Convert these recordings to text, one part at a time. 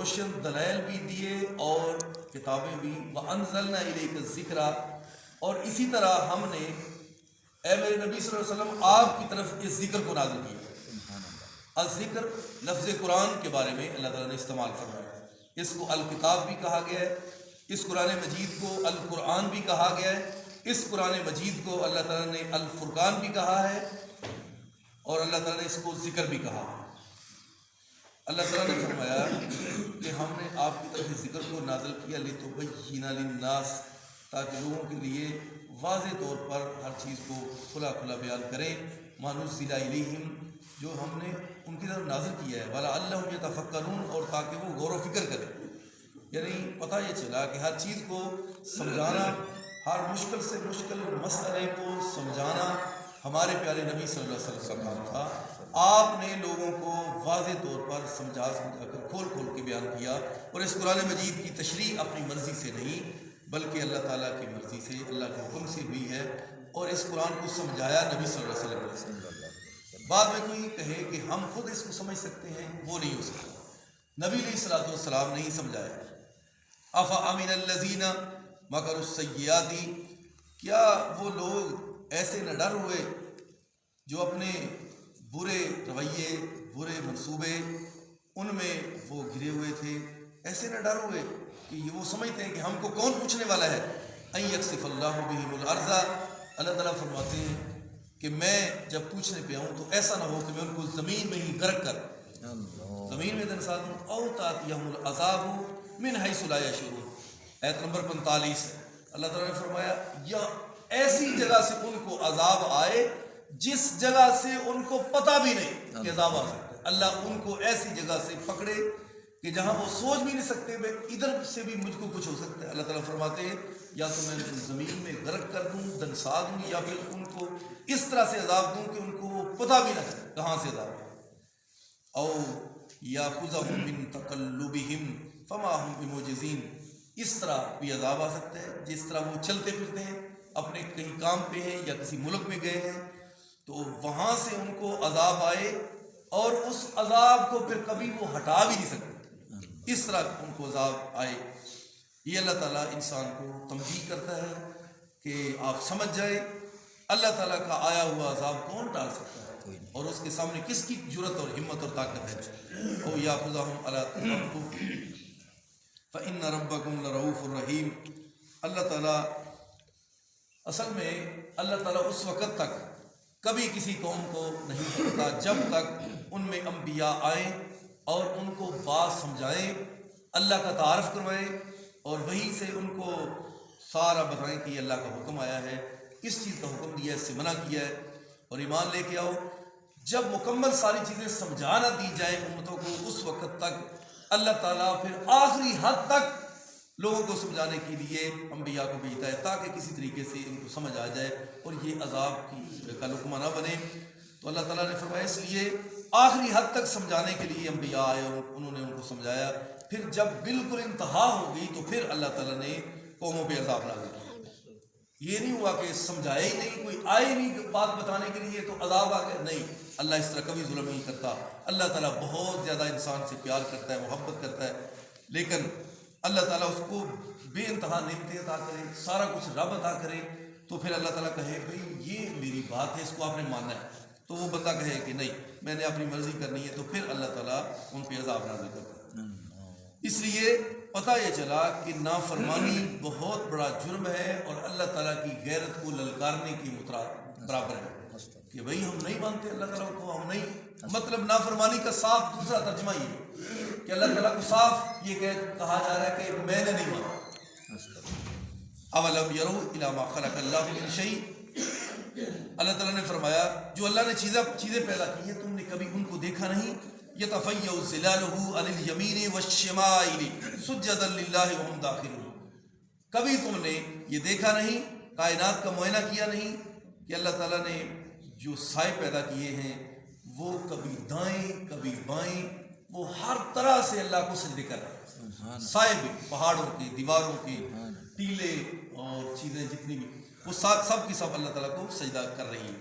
روشن دلائل بھی دیے اور کتابیں بھی، وَأَنزَلْنَا إِلَيْكَ الذِّكْرَ، اور اسی طرح ہم نے اے میرے نبی صلی اللہ علیہ وسلم آپ کی طرف اس ذکر کو نازل کیا۔ الذکر لفظ قرآن کے بارے میں اللہ تعالیٰ نے استعمال فرمایا، اس کو الکتاب بھی کہا گیا ہے، اس قرآن مجید کو القرآن بھی کہا گیا ہے، اس قرآن مجید کو اللہ تعالیٰ نے الفرقان بھی کہا ہے، اور اللہ تعالیٰ نے اس کو ذکر بھی کہا ہے۔ اللہ تعالیٰ نے فرمایا کہ ہم نے آپ کی طرف اس ذکر کو نازل کیا لِتُبَيِّنَ لِلنَّاسِ، تاکہ لوگوں کے لیے واضح طور پر ہر چیز کو کھلا کھلا بیان کریں، مَا نُزِّلَ إِلَيْهِمْ، جو ہم نے ان کی طرف نازل کیا ہے، وَلَعَلَّهُمْ يَتَفَكَّرُونَ، اور تاکہ وہ غور و فکر کریں۔ یعنی پتہ یہ چلا کہ ہر چیز کو سمجھانا، ہر مشکل سے مشکل مسئلے کو سمجھانا ہمارے پیارے نبی صلی اللہ علیہ وسلم کا کام تھا۔ آپ نے لوگوں کو واضح طور پر سمجھا کر کھول کھول کے بیان کیا، اور اس قرآن مجید کی تشریح اپنی مرضی سے نہیں بلکہ اللہ تعالیٰ کی مرضی سے، اللہ کے حکم سے ہوئی ہے، اور اس قرآن کو سمجھایا نبی صلی اللہ علیہ وسلم نے۔ بعد میں کوئی کہے کہ ہم خود اس کو سمجھ سکتے ہیں، وہ نہیں ہو سکتا، نبی علیہ الصلوۃ والسلام نے ہی سمجھایا۔ أَفَأَمِنَ الَّذِينَ مَكَرُوا السَّيِّئَاتِ، کیا وہ لوگ ایسے نہ ڈر ہوئے جو اپنے برے رویے، برے منصوبے، ان میں وہ گھرے ہوئے تھے، ایسے نہ ڈر ہوئے کہ یہ وہ سمجھتے ہیں کہ ہم کو کون پوچھنے والا ہے۔ أَن يَخْسِفَ اللَّهُ بِهِمُ الْأَرْضَ، اللہ تعالیٰ فرماتے ہیں کہ میں جب پوچھنے پہ آؤں تو ایسا نہ ہو کہ میں ان کو زمین میں ہی غرق کر زمین میں دنسا دوں، أَوْ تَأْتِيَهُمُ الْعَذَابُ مِنْ حَيْثُ لَا يَشْعُرُونَ، آیت نمبر 45 ہے۔ اللہ تعالیٰ نے فرمایا یا ایسی جگہ سے ان کو عذاب آئے جس جگہ سے ان کو پتہ بھی نہیں کہ عذاب آ سکتا ہے، اللہ ان کو ایسی جگہ سے پکڑے کہ جہاں وہ سوچ بھی نہیں سکتے میں ادھر سے بھی مجھ کو کچھ ہو سکتا ہے۔ اللہ تعالیٰ فرماتے ہیں یا تو میں ان کو زمین میں غرق کر دوں، دنسا دوں، یا پھر ان کو اس طرح سے عذاب دوں کہ ان کو وہ پتہ بھی نہ چلے کہاں سے عذاب ہے۔ او یاخذہم من تقلبہم فما ہم بمعجزین، اس طرح بھی عذاب آ سکتا ہے جس طرح وہ چلتے پھرتے ہیں، اپنے کہیں کام پہ ہیں یا کسی ملک میں گئے ہیں تو وہاں سے ان کو عذاب آئے اور اس عذاب کو پھر کبھی وہ ہٹا بھی نہیں سکتے، اس طرح ان کو عذاب آئے۔ یہ اللہ تعالیٰ انسان کو تنبیہ کرتا ہے کہ آپ سمجھ جائیں اللہ تعالیٰ کا آیا ہوا عذاب کون ٹال سکتا ہے، اور اس کے سامنے کس کی جرت اور ہمت اور طاقت ہے۔ او یاخذہم علی تخفف فإن ربکم لرؤوف الرحیم، اللہ تعالیٰ اصل میں اللہ تعالیٰ اس وقت تک کبھی کسی قوم کو نہیں پکڑتا جب تک ان میں انبیاء آئیں اور ان کو بات سمجھائیں، اللہ کا تعارف کروائیں، اور وہیں سے ان کو سارا بتائیں کہ یہ اللہ کا حکم آیا ہے، اس چیز کا حکم دیا ہے، اس سے منع کیا ہے، اور ایمان لے کے آؤ۔ جب مکمل ساری چیزیں سمجھا نہ دی جائیں امتوں کو، اس وقت تک اللہ تعالیٰ پھر آخری حد تک لوگوں کو سمجھانے کے لیے انبیاء کو بھیجتا ہے تاکہ کسی طریقے سے ان کو سمجھ آ جائے اور یہ عذاب کا لقمہ نہ بنے۔ تو اللہ تعالیٰ نے فرمایا اس لیے آخری حد تک سمجھانے کے لیے انبیاء آئے اور انہوں نے ان کو سمجھایا، پھر جب بالکل انتہا ہو گئی تو پھر اللہ تعالیٰ نے قوموں پہ عذاب نازل کیا۔ یہ نہیں ہوا کہ سمجھائے ہی نہیں، کوئی آئے نہیں بات بتانے کے لیے تو عذاب آ گیا، نہیں، اللہ اس طرح کبھی ظلم نہیں کرتا۔ اللہ تعالیٰ بہت زیادہ انسان سے پیار کرتا ہے، محبت کرتا ہے، لیکن اللہ تعالیٰ اس کو بے انتہا نعمتیں عطا کرے، سارا کچھ رب عطا کرے، تو پھر اللہ تعالیٰ کہے بھئی یہ میری بات ہے، اس کو آپ نے ماننا ہے، تو وہ بندہ کہے کہ نہیں میں نے اپنی مرضی کرنی ہے، تو پھر اللہ تعالیٰ ان پہ عذاب نازل کرتا ہے۔ اس لیے پتہ یہ چلا کہ نافرمانی بہت بڑا جرم ہے اور اللہ تعالیٰ کی غیرت کو للکارنے کے برابر ہے کہ بھئی ہم نہیں مانتے اللہ تعالیٰ کو، ہم نہیں، مطلب نافرمانی کا صاف دوسرا ترجمہ یہ ہے کہ اللہ تعالیٰ کو صاف یہ کہا جا رہا ہے کہ میں نے نہیں مانا۔ اولم یروا الی ما خلق اللہ من شیء، اللہ تعالیٰ نے فرمایا جو اللہ نے چیزیں پیدا کی ہیں تم نے کبھی ان کو دیکھا نہیں؟ یتفیأ ظلالہ عن الیمین والشمائل سجدا للہ وہم داخلون، کبھی تم نے یہ دیکھا نہیں، کائنات کا معائنہ کیا نہیں کہ اللہ تعالیٰ نے جو سائے پیدا کیے ہیں وہ کبھی دائیں کبھی بائیں، وہ ہر طرح سے اللہ کو سجدے کر رہے ہیں، سائے بھی پہاڑوں کے، دیواروں کے، ٹیلے اور چیزیں جتنی بھی، وہ سب کی سب اللہ تعالیٰ کو سجدہ کر رہی ہیں،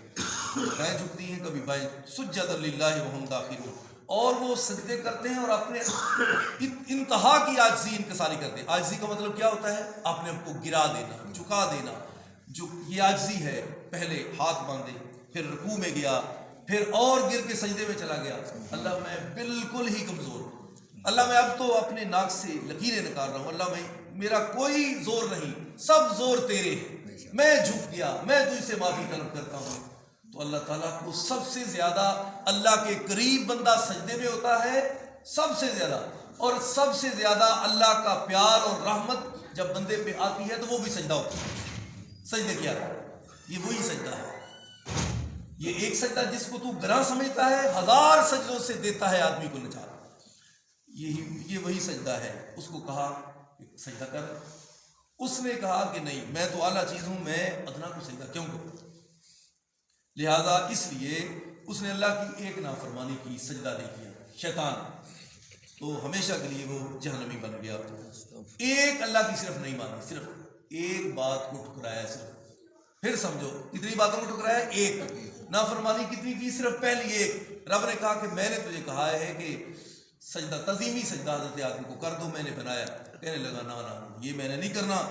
دائیں جھکتی ہیں کبھی بائیں، سجدا للہ وہم داخلون، اور وہ سجدے کرتے ہیں اور اپنے ان انتہا کی عاجزی انکساری کر دے. عاجزی کا مطلب کیا ہوتا ہے؟ اپنے آپ کو گرا دینا، جھکا دینا. جو یہ عاجزی ہے، پہلے ہاتھ باندھے، پھر رکوع میں گیا، پھر اور گر کے سجدے میں چلا گیا. اللہ میں بالکل ہی کمزور ہوں، اللہ میں اب تو اپنے ناک سے لکیریں نکال رہا ہوں، اللہ میں میرا کوئی زور نہیں، سب زور تیرے ہیں. میں جھک گیا، میں تجھ سے معافی طلب کرتا ہوں. تو اللہ تعالیٰ کو سب سے زیادہ اللہ کے قریب بندہ سجدے میں ہوتا ہے، سب سے زیادہ. اور سب سے زیادہ اللہ کا پیار اور رحمت جب بندے پہ آتی ہے تو وہ بھی سجدہ ہوتا ہے. سجدے کیا ہے؟ یہ وہی سجدہ ہے. یہ ایک سجدہ جس کو تو گراں سمجھتا ہے، 1000 سجدوں سے دیتا ہے آدمی کو نجات. یہ وہی سجدہ ہے. اس کو کہا سجدہ کر، اس نے کہا کہ نہیں، میں تو اعلیٰ چیز ہوں، میں ادنا کو سجدہ کیوں کروں؟ لہذا اس لیے اس نے اللہ کی ایک نافرمانی کی، سجدہ نہیں کیا. شیطان تو ہمیشہ کے لیے وہ جہنمی بن گیا. ایک اللہ کی صرف نہیں مانی، صرف ایک بات کو ٹھکرایا. صرف پھر سمجھو کتنی باتوں کو ٹھکرایا؟ ایک. نافرمانی کتنی کی؟ صرف پہلی ایک. رب نے کہا کہ میں نے تجھے کہا ہے کہ سجدہ، تعظیمی سجدہ حضرت آدم کو کر دو، میں نے بنایا. کہنے لگا نا یہ میں نے نہیں کرنا.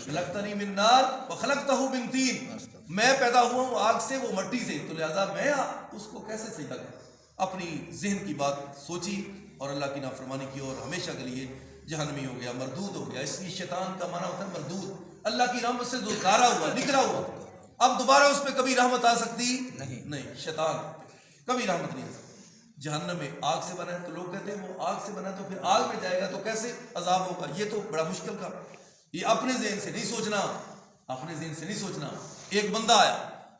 خلقتنی من نار وخلقتہ من طین، میں پیدا ہوا ہوں آگ سے، وہ مٹی سے، تو لہذا میں اس کو کیسے سجدہ کروں؟ اپنی ذہن کی بات سوچی اور اللہ کی نافرمانی کی اور ہمیشہ کے لیے جہنمی ہو گیا، مردود ہو گیا. اس لیے شیطان کا معنی ہوتا ہے مردود، اللہ کی رحمت سے دوچارا ہوا، نکلا ہوا. اب دوبارہ اس پہ کبھی رحمت آ سکتی نہیں. شیطان کبھی رحمت نہیں آ سکتی. جہنم میں آگ سے بنا ہے تو لوگ کہتے ہیں وہ آگ سے بنا تو پھر آگ میں جائے گا تو کیسے عذاب ہوگا؟ یہ تو بڑا مشکل کام. یہ اپنے ذہن سے نہیں سوچنا، اپنے ذہن سے نہیں سوچنا. ایک بندہ آیا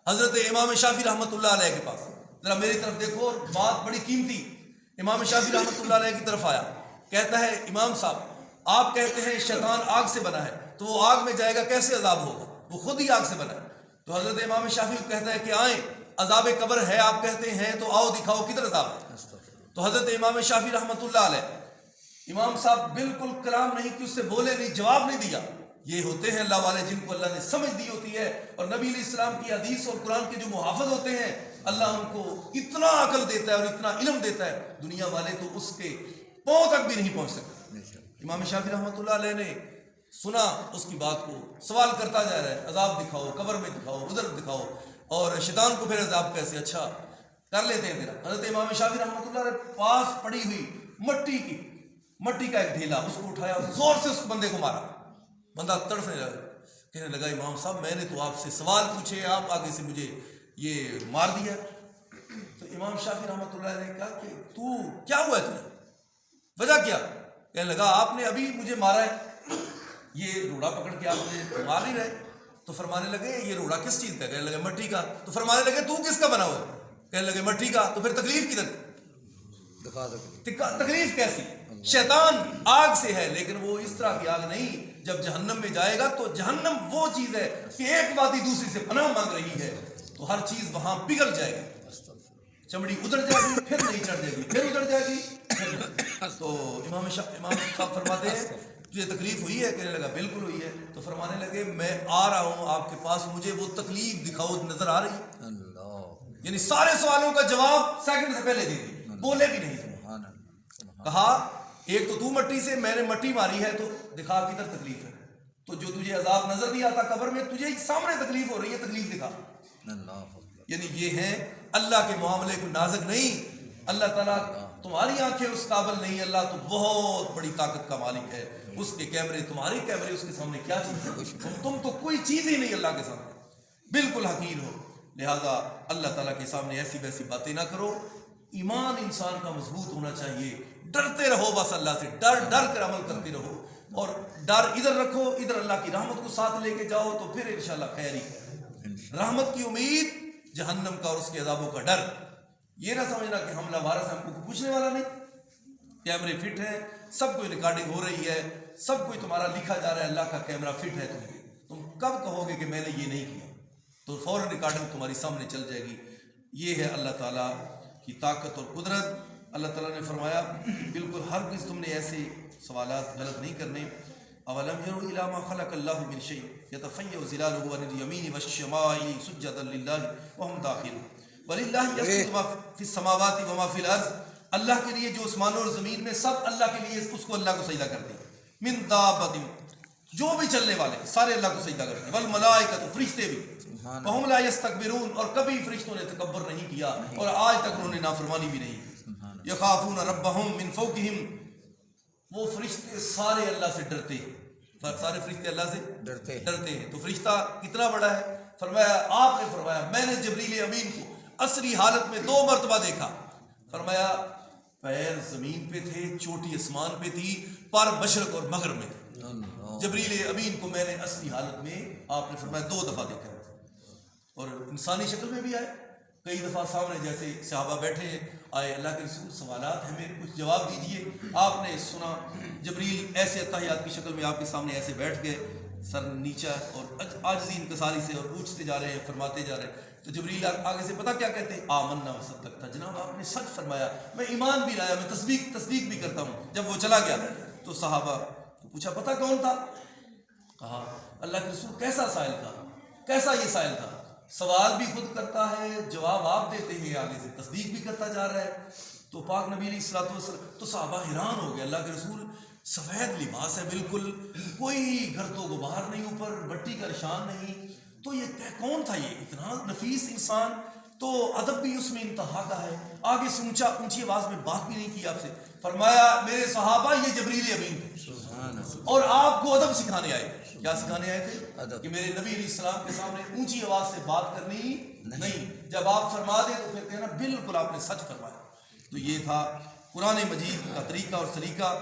حضرت امام شافعی رحمۃ اللہ علیہ کے پاس، ذرا میری طرف دیکھو، اور بات بڑی قیمتی. امام شافعی رحمۃ اللہ علیہ کی طرف آیا، کہتا ہے امام صاحب آپ کہتے ہیں شیطان آگ سے بنا ہے تو وہ آگ میں جائے گا، کیسے عذاب ہوگا؟ وہ خود ہی آگ سے بنا ہے. تو حضرت امام شافعی کہتا ہے کہ آئیں، عذاب قبر ہے آپ کہتے ہیں تو آؤ دکھاؤ کدھر عذاب ہے. تو حضرت امام شافعی رحمۃ اللہ علیہ، امام صاحب بالکل کلام نہیں کہ اس سے بولے نہیں، جواب نہیں دیا. یہ ہوتے ہیں اللہ والے جن کو اللہ نے سمجھ دی ہوتی ہے، اور نبی علیہ السلام کی حدیث اور قرآن کے جو محافظ ہوتے ہیں اللہ ان کو اتنا عقل دیتا ہے اور اتنا علم دیتا ہے، دنیا والے تو اس کے پاؤں تک بھی نہیں پہنچ سکتے. امام شافعی رحمۃ اللہ علیہ نے سنا اس کی بات کو، سوال کرتا جا رہا ہے، عذاب دکھاؤ، قبر میں دکھاؤ، ادھر دکھاؤ، اور شیطان کو پھر عذاب کیسے؟ اچھا کر لیتے ہیں تیرا. حضرت امام شافعی رحمۃ اللہ علیہ پاس پڑی ہوئی مٹی کا ایک ڈھیلا، اس کو اٹھایا، زور سے اس بندے کو مارا. بندہ تڑپنے لگا، کہنے لگا امام صاحب میں نے تو آپ سے سوال پوچھے، آپ آگے سے مجھے یہ مار دیا. تو امام شافعی رحمۃ اللہ نے کہا کہ تو کیا ہوا ہے تجھے، وجہ کیا؟ کہنے لگا آپ نے ابھی مجھے مارا ہے، یہ روڑا پکڑ کے آپ مجھے مار نہیں رہے. تو فرمانے لگے یہ روڑا کس چیز کا؟ کہنے لگے مٹی کا. تو فرمانے لگے تو کس کا بنا ہوا ہے؟ کہنے لگے مٹی کا. تو پھر تکلیف کدھر؟ تکلیف کیسی؟ شیطان آگ سے ہے لیکن وہ اس طرح کی آگ نہیں. جب جہنم میں جائے گا تو جہنم وہ چیز ہے کہ ایک وادی دوسری سے پناہ مانگ رہی ہے، تو ہر چیز وہاں پگھل جائے گی، چمڑی ادھر جائے گی، پھر نہیں چڑھ جائے گی، پھر ادھر جائے گی، پھر. تو امام صاحب فرماتے ہیں تجھے تکلیف ہوئی ہے؟ کہنے لگا بالکل ہوئی ہے. تو فرمانے لگے میں آ رہا ہوں آپ کے پاس، مجھے وہ تکلیف دکھاؤ، نظر آ رہی ہے؟ یعنی سارے سوالوں کا جواب سیکنڈ سے پہلے دے دی، بولے بھی نہیں. کہا ایک تو مٹی سے، میں نے مٹی ماری ہے، تو دکھا کدھر تکلیف ہے. تو جو تجھے عذاب نظر نہیں آتا قبر میں، تجھے سامنے تکلیف ہو رہی ہے، تکلیف دکھا. یعنی یہ ہے اللہ کے معاملے کو نازک نہیں. اللہ تعالیٰ تمہاری آنکھیں اس قابل نہیں، اللہ تو بہت بڑی طاقت کا مالک ہے. اس کے کیمرے تمہارے کیمرے اس کے سامنے کیا چیز ہے؟ تم تو کوئی چیز ہی نہیں اللہ کے سامنے، بالکل حقیر ہو. لہذا اللہ تعالیٰ کے سامنے ایسی ویسی باتیں نہ کرو. ایمان انسان کا مضبوط ہونا چاہیے. ڈرتے رہو بس اللہ سے، ڈر کر عمل کرتے رہو، اور ڈر ادھر رکھو، ادھر اللہ کی رحمت کو ساتھ لے کے جاؤ تو پھر انشاءاللہ خیر ہی. رحمت کی امید، جہنم کا اور اس کے عذابوں کا ڈر. یہ نہ سمجھنا کہ ہم لوارث ہیں، ہم کو پوچھنے والا نہیں. کیمرے فٹ ہے، سب کوئی ریکارڈنگ ہو رہی ہے، سب کوئی تمہارا لکھا جا رہا ہے، اللہ کا کیمرہ فٹ ہے. تم کب کہو گے کہ میں نے یہ نہیں کیا؟ تو فوراً ریکارڈنگ تمہاری سامنے چل جائے گی. یہ ہے اللہ تعالیٰ کی طاقت اور قدرت. اللہ تعالیٰ نے فرمایا بالکل ہرگز تم نے ایسے سوالات غلط نہیں کرنے. اولم يروا الى ما خلق الله من شيء يتفيأ ظلاله عن اليمين والشمائل سجدا لله وهم داخلون ولله يسجد ما في السماوات وما في الارض اللہ کے لیے جو اسمانوں اور زمین میں سب اللہ کے لیے، اس کو اللہ کو سجدہ کرتے ہیں. من دابۃ، جو بھی چلنے والے سارے اللہ کو سجدہ کرتے ہیں. والملائکۃ، فرشتے بھی. وہم لا یستکبرون، اور کبھی فرشتوں نے تکبر نہیں کیا اور آج تک انہوں نے نافرمانی بھی نہیں کی. یخافون ربہم من فوقہم، وہ فرشتے سارے اللہ سے ڈرتے ہیں. سارے فرشتے اللہ سے ڈرتے ہیں. تو فرشتہ کتنا بڑا ہے؟ فرمایا، آپ نے فرمایا میں نے جبریل امین کو عصری حالت میں 2 مرتبہ دیکھا. فرمایا پیر زمین پہ تھے، چوٹی آسمان پہ تھی، پر مشرق اور مغرب میں تھے. جبریل امین کو میں نے عصری حالت میں، آپ نے فرمایا 2 دفعہ دیکھا، اور انسانی شکل میں بھی آئے. کئی دفعہ سامنے جیسے صحابہ بیٹھے ہیں، آئے اللہ کے رسول سوالات ہیں میرے، کچھ جواب دیجئے. آپ نے سنا جبریل ایسے اتحیات کی شکل میں آپ کے سامنے ایسے بیٹھ گئے، سر نیچا اور عاجزی انکساری سے، اور پوچھتے جا رہے ہیں، فرماتے جا رہے ہیں. تو جبریل آگے سے پتہ کیا کہتے ہیں؟ آمنا وصدقتا، جناب آپ نے سچ فرمایا، میں ایمان بھی لایا، میں تصدیق بھی کرتا ہوں. جب وہ چلا گیا تو صحابہ کو پوچھا پتہ کون تھا؟ کہا اللہ کے رسول. کیسا سائل تھا؟ کیسا یہ سائل تھا؟ سوال بھی خود کرتا ہے، جواب آپ دیتے ہیں، آگے سے تصدیق بھی کرتا جا رہا ہے. تو پاک نبی علیہ الصلوۃ والسلام، تو صحابہ حیران ہو گئے. اللہ کے رسول سفید لباس ہے، بالکل کوئی گھر تو غبار نہیں، اوپر مٹی کا نشان نہیں. تو یہ کون تھا؟ یہ اتنا نفیس انسان، تو ادب بھی اس میں انتہا کا ہے. آگے سے اونچی آواز میں بات بھی نہیں کی آپ سے. فرمایا میرے صحابہ یہ جبریل امین تھے اور آپ کو ادب سکھانے آئے تھے. کیا سکھانے آئے تھے؟ کہ میرے نبی علیہ السلام کے سامنے اونچی آواز سے بات کرنی نہیں. جب آپ فرما دیں تو پھر کہنا بالکل آپ نے سچ فرمایا. تو یہ تھا قرآن مجید کا طریقہ اور سلیقہ،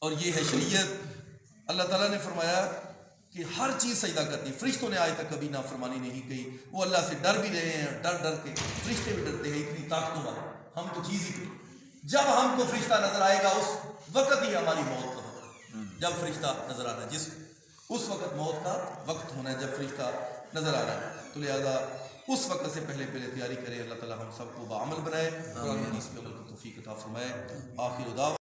اور یہ ہے شریعت. اللہ تعالیٰ نے فرمایا کہ ہر چیز سجدہ کرتی. فرشتوں نے آج تک کبھی نافرمانی نہیں کی. وہ اللہ سے ڈر بھی رہے ہیں، ڈر کے فرشتے بھی ڈرتے ہیں. اتنی طاقتوں والے ہم تو چیز ہی تھی. جب ہم کو فرشتہ نظر آئے گا اس وقت ہی ہماری موت کا ہوگا. جب فرشتہ نظر آنا ہے، اس وقت موت کا وقت ہونا ہے جب فرشتہ نظر آ رہا ہے. تو لہذا اس وقت سے پہلے تیاری کرے. اللہ تعالیٰ ہم سب کو بعمل بنائے، قرآن حدیث پہ عمل کی توفیق عطا فرمائے. آخر دعوانا